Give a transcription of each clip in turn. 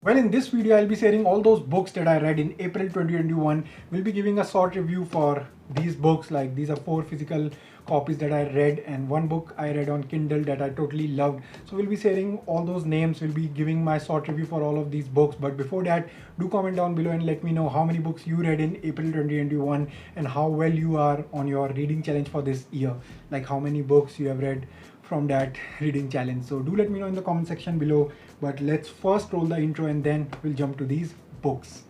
Well, in this video, I'll be sharing all those books that I read in April 2021. We'll be giving a short review for these books. Like, these are 4 physical copies that I read and 1 book I read on Kindle that I totally loved. So we'll be sharing all those names. We'll be giving my short review for all of these books. But before that, do comment down below and let me know how many books you read in April 2021 and how well you are on your reading challenge for this year. Like, how many books you have read from that reading challenge. So do let me know in the comment section below. But let's first roll the intro and then we'll jump to these books.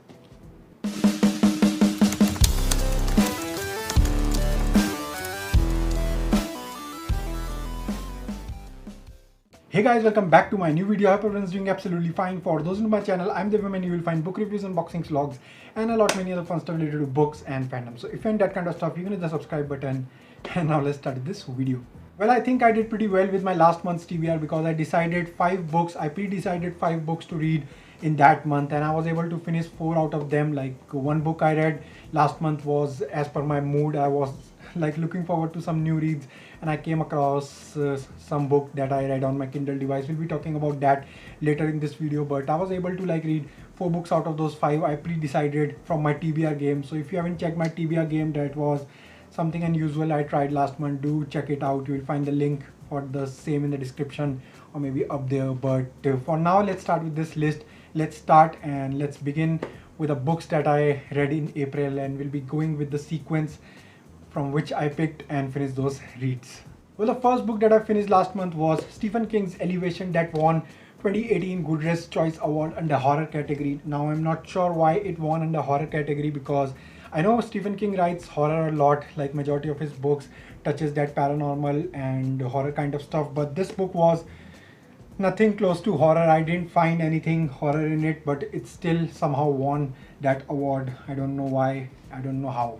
Hey guys, welcome back to my new video. I hope everyone's doing absolutely fine. For those new to my channel, I'm Devam and you will find book reviews, unboxings, vlogs, and a lot many other fun stuff related to books and fandom. So if you're in that kind of stuff, you can hit the subscribe button. And now let's start this video. Well, I think I did pretty well with my last month's TBR because I decided 5 books. I pre-decided 5 books to read in that month, and I was able to finish 4 out of them. Like, 1 book I read last month was as per my mood. I was like looking forward to some new reads, and I came across some book that I read on my Kindle device. We'll be talking about that later in this video, but I was able to like read 4 books out of those 5 I pre-decided from my TBR game. So if you haven't checked my TBR game, that was something unusual I tried last month, do check it out. You will find the link for the same in the description or maybe up there. But for now, let's start with this list. Let's start and let's begin with the books that I read in April, and we'll be going with the sequence from which I picked and finished those reads. Well, the first book that I finished last month was Stephen King's Elevation, that won 2018 Goodreads Choice Award under horror category. Now, I'm not sure why it won under horror category because I know Stephen King writes horror a lot, like majority of his books touches that paranormal and horror kind of stuff, but this book was nothing close to horror. I didn't find anything horror in it, but it still somehow won that award. I don't know why, I don't know how.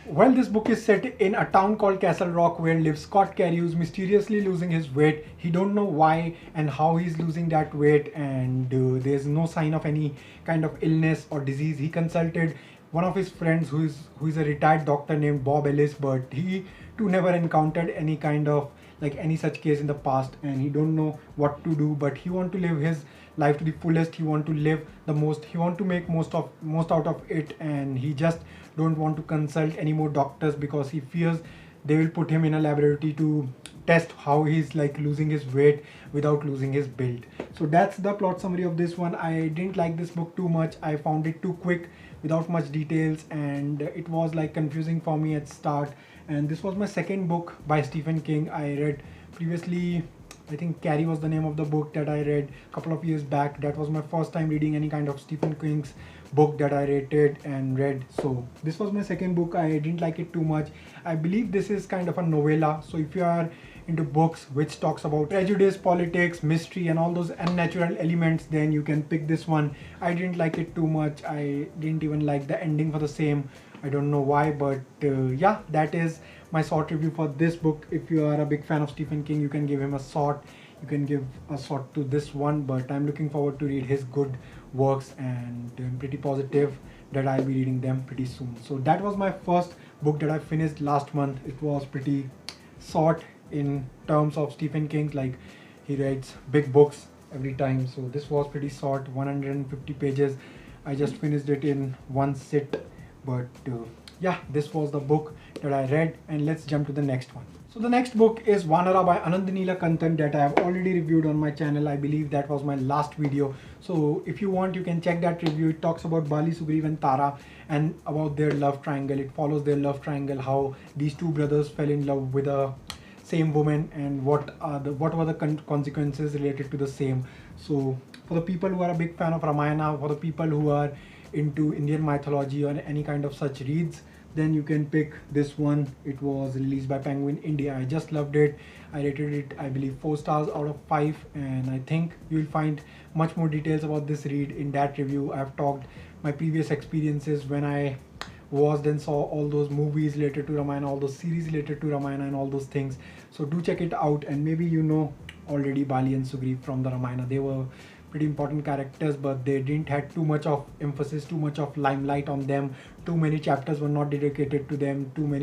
Well, this book is set in a town called Castle Rock where lives Scott Carey, who's mysteriously losing his weight. He don't know why and how he's losing that weight, and there's no sign of any kind of illness or disease. He consulted one of his friends who is a retired doctor named Bob Ellis, but he too never encountered any kind of like any such case in the past, and he don't know what to do. But he want to live his life to the fullest. He want to live the most. He want to make most out of it, and he just don't want to consult any more doctors because he fears they will put him in a laboratory to test how he's like losing his weight without losing his build. So that's the plot summary of this one. I didn't like this book too much. I found it too quick without much details, and it was like confusing for me at start. And this was my second book by Stephen King. I read previously, I think Carrie was the name of the book that I read a couple of years back. That was my first time reading any kind of Stephen King's book that I rated and read. So this was my second book. I didn't like it too much. I believe this is kind of a novella. So if you are into books which talks about prejudice, politics, mystery, and all those unnatural elements, then you can pick this one. I didn't like it too much. I didn't even like the ending for the same. I don't know why, but yeah, that is my short review for this book. If you are a big fan of Stephen King, you can give him a short. You can give a short to this one, but I'm looking forward to read his good works, and I'm pretty positive that I'll be reading them pretty soon. So that was my first book that I finished last month. It was pretty short in terms of Stephen King, like he writes big books every time. So this was pretty short, 150 pages. I just finished it in one sit. But yeah, this was the book that I read, and let's jump to the next one. So the next book is Vanara by Anand Neelakantan that I have already reviewed on my channel. I believe that was my last video. So if you want, you can check that review. It talks about Bali, Sugriv and Tara and about their love triangle. It follows their love triangle, how these 2 brothers fell in love with a same woman, and what were the consequences related to the same. So for the people who are a big fan of Ramayana, for the people who are into Indian mythology or any kind of such reads, then you can pick this one. It was released by Penguin India. I just loved it. I rated it, I believe, 4 stars out of 5, and I think you will find much more details about this read in that review. I've talked my previous experiences when I then saw all those movies related to Ramayana, all those series related to Ramayana and all those things. So do check it out, and maybe you know already Bali and Sugriv from the Ramayana. They were pretty important characters, but they didn't have too much of emphasis, too much of limelight on them. Too many chapters were not dedicated to them. Too much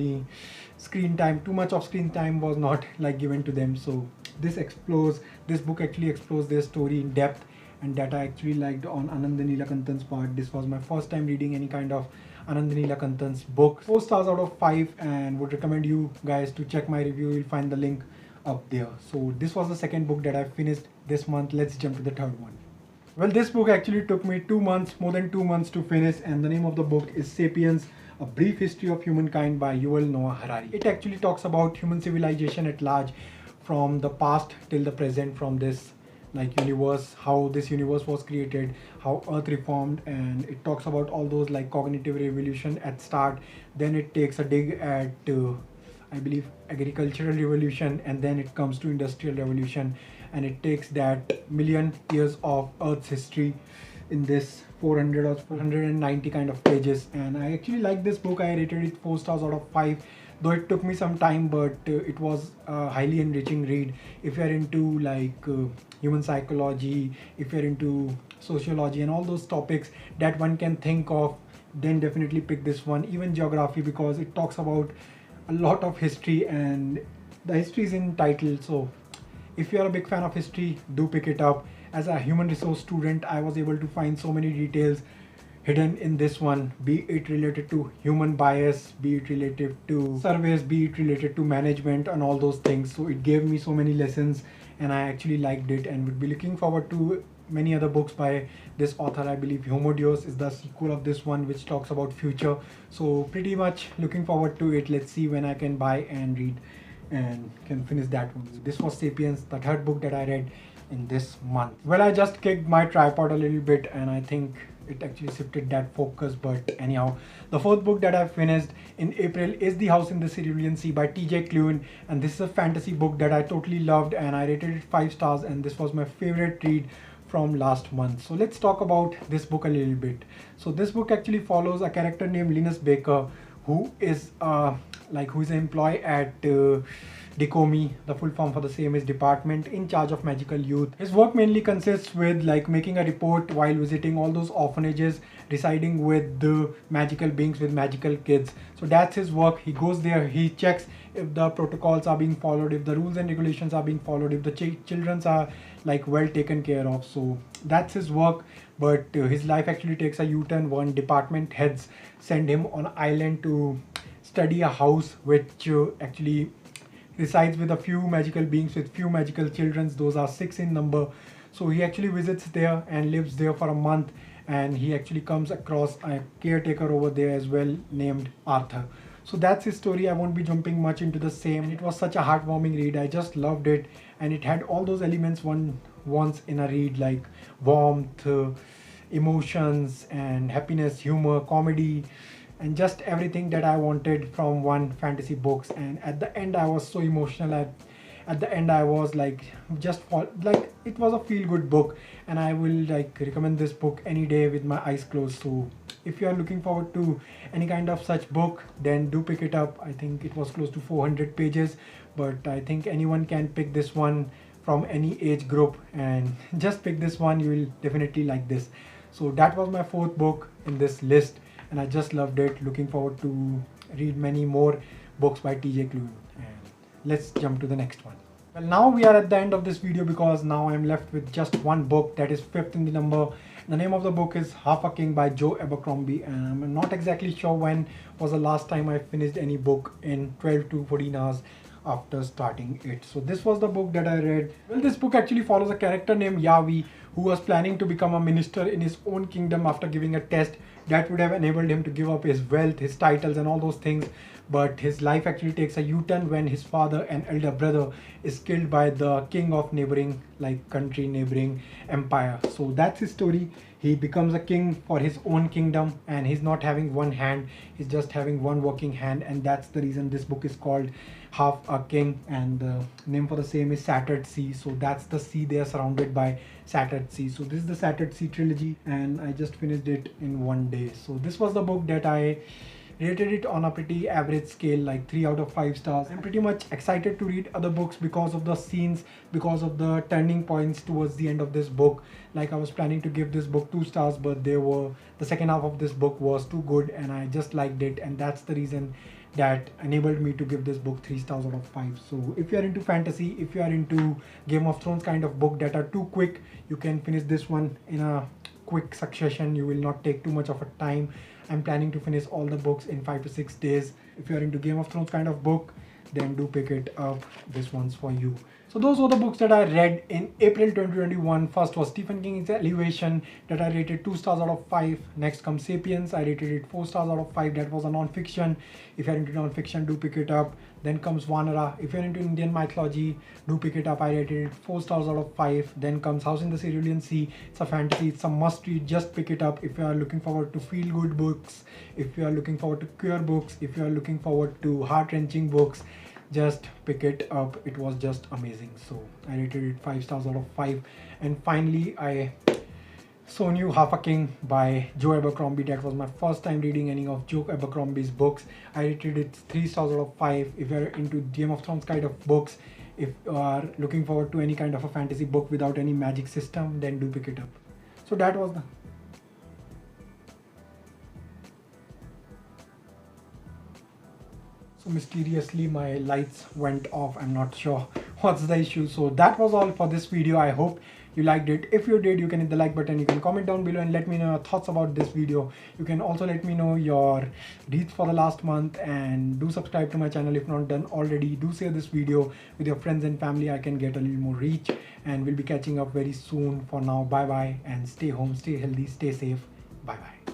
of screen time was not like given to them. So this book actually explores their story in depth, and that I actually liked on Anand Neelakantan's part. This was my first time reading any kind of Anand Neelakantan's book. 4 stars out of 5, and would recommend you guys to check my review. You'll find the link up there. So this was the second book that I finished this month. Let's jump to the third one. Well, this book actually took me 2 months, more than 2 months to finish, and the name of the book is Sapiens, A Brief History of Humankind by Yuval Noah Harari. It actually talks about human civilization at large, from the past till the present, from this universe, how this universe was created, how Earth reformed, and it talks about all those cognitive revolution at start. Then it takes a dig at I believe agricultural revolution, and then it comes to industrial revolution, and it takes that million years of Earth's history in this 400 or 490 kind of pages. And I actually like this book. I rated it 4 stars out of 5, though it took me some time, but it was a highly enriching read. If you're into human psychology, if you're into sociology and all those topics that one can think of, then definitely pick this one. Even geography, because it talks about a lot of history, and the history is in title. So if you're a big fan of history, do pick it up. As a human resource student, I was able to find so many details hidden in this one, be it related to human bias, be it related to surveys, be it related to management and all those things. So it gave me so many lessons, and I actually liked it, and would be looking forward to many other books by this author. I believe Homo Deus is the sequel of this one, which talks about future. So pretty much looking forward to it. Let's see when I can buy and read and can finish that one. This was Sapiens, the third book that I read in this month. Well, I just kicked my tripod a little bit, and I think it actually shifted that focus, but anyhow, the fourth book that I finished in April is The House in the Cerulean Sea by TJ Klune, and this is a fantasy book that I totally loved, and I rated it 5 stars, and this was my favorite read from last month. So let's talk about this book a little bit. So this book actually follows a character named Linus Baker, who is who is an employee at DECOMI. The full form for the same is Department in Charge of Magical Youth. His work mainly consists with making a report while visiting all those orphanages residing with the magical beings, with magical kids. So that's his work. He goes there, he checks if the protocols are being followed, if the rules and regulations are being followed, if the children are well taken care of. So that's his work. But his life actually takes a U-turn when department heads send him on an island to study a house which actually resides with a few magical beings, with few magical children. Those are 6 in number. So he actually visits there and lives there for a month, and he actually comes across a caretaker over there as well named Arthur. So that's his story. I won't be jumping much into the same. It was such a heartwarming read. I just loved it, and it had all those elements one wants in a read, like warmth, emotions and happiness, humor, comedy, and just everything that I wanted from one fantasy books. And at the end I was so emotional. At the end I was it was a feel-good book, and I will recommend this book any day with my eyes closed. So if you are looking forward to any kind of such book, then do pick it up. I think it was close to 400 pages, but I think anyone can pick this one from any age group, and just pick this one. You will definitely like this. So that was my 4th book in this list, and I just loved it. Looking forward to read many more books by TJ Klune. And let's jump to the next one. Well, now we are at the end of this video, because now I'm left with just one book that is 5th in the number. The name of the book is Half a King by Joe Abercrombie, and I'm not exactly sure when was the last time I finished any book in 12 to 14 hours after starting it. So this was the book that I read. Well, this book actually follows a character named Yavi, who was planning to become a minister in his own kingdom after giving a test that would have enabled him to give up his wealth, his titles and all those things. But his life actually takes a U-turn when his father and elder brother is killed by the king of neighboring country, neighboring empire. So that's his story. He becomes a king for his own kingdom, and he's not having one hand, he's just having one working hand, and that's the reason this book is called Half a King, and the name for the same is Shattered Sea. So that's the sea they are surrounded by, Shattered Sea. So this is the Shattered Sea trilogy, and I just finished it in one day. So this was the book that I rated it on a pretty average scale, 3 out of 5 stars. I'm pretty much excited to read other books because of the scenes, because of the turning points towards the end of this book. I was planning to give this book 2 stars, but the second half of this book was too good, and I just liked it, and that's the reason that enabled me to give this book 3 stars out of 5. So if you are into fantasy, if you are into Game of Thrones kind of book that are too quick, you can finish this one in a quick succession. You will not take too much of a time. I'm planning to finish all the books in 5 to 6 days. If you are into Game of Thrones kind of book, then do pick it up. This one's for you. So those were the books that I read in April 2021. First was Stephen King's Elevation, that I rated 2 stars out of 5. Next comes Sapiens, I rated it 4 stars out of 5. That was a non-fiction. If you're into non-fiction, do pick it up. Then comes Vanara. If you're into Indian mythology, do pick it up. I rated it 4 stars out of 5. Then comes House in the Cerulean Sea. It's a fantasy, it's a must read. Just pick it up if you are looking forward to feel good books, if you are looking forward to queer books, if you are looking forward to heart-wrenching books. Just pick it up. It was just amazing. So I rated it 5 stars out of 5. And finally, I saw New Half a King by Joe Abercrombie. That was my first time reading any of Joe Abercrombie's books. I rated it 3 stars out of 5. If you're into Game of Thrones kind of books, if you are looking forward to any kind of a fantasy book without any magic system, then do pick it up. So that was the So mysteriously my lights went off. I'm not sure what's the issue. So that was all for this video. I hope you liked it. If you did, you can hit the like button. You can comment down below and let me know your thoughts about this video. You can also let me know your reads for the last month, and do subscribe to my channel if not done already. Do share this video with your friends and family. I can get a little more reach, and we'll be catching up very soon. For now, bye bye, and stay home, stay healthy, stay safe. Bye bye.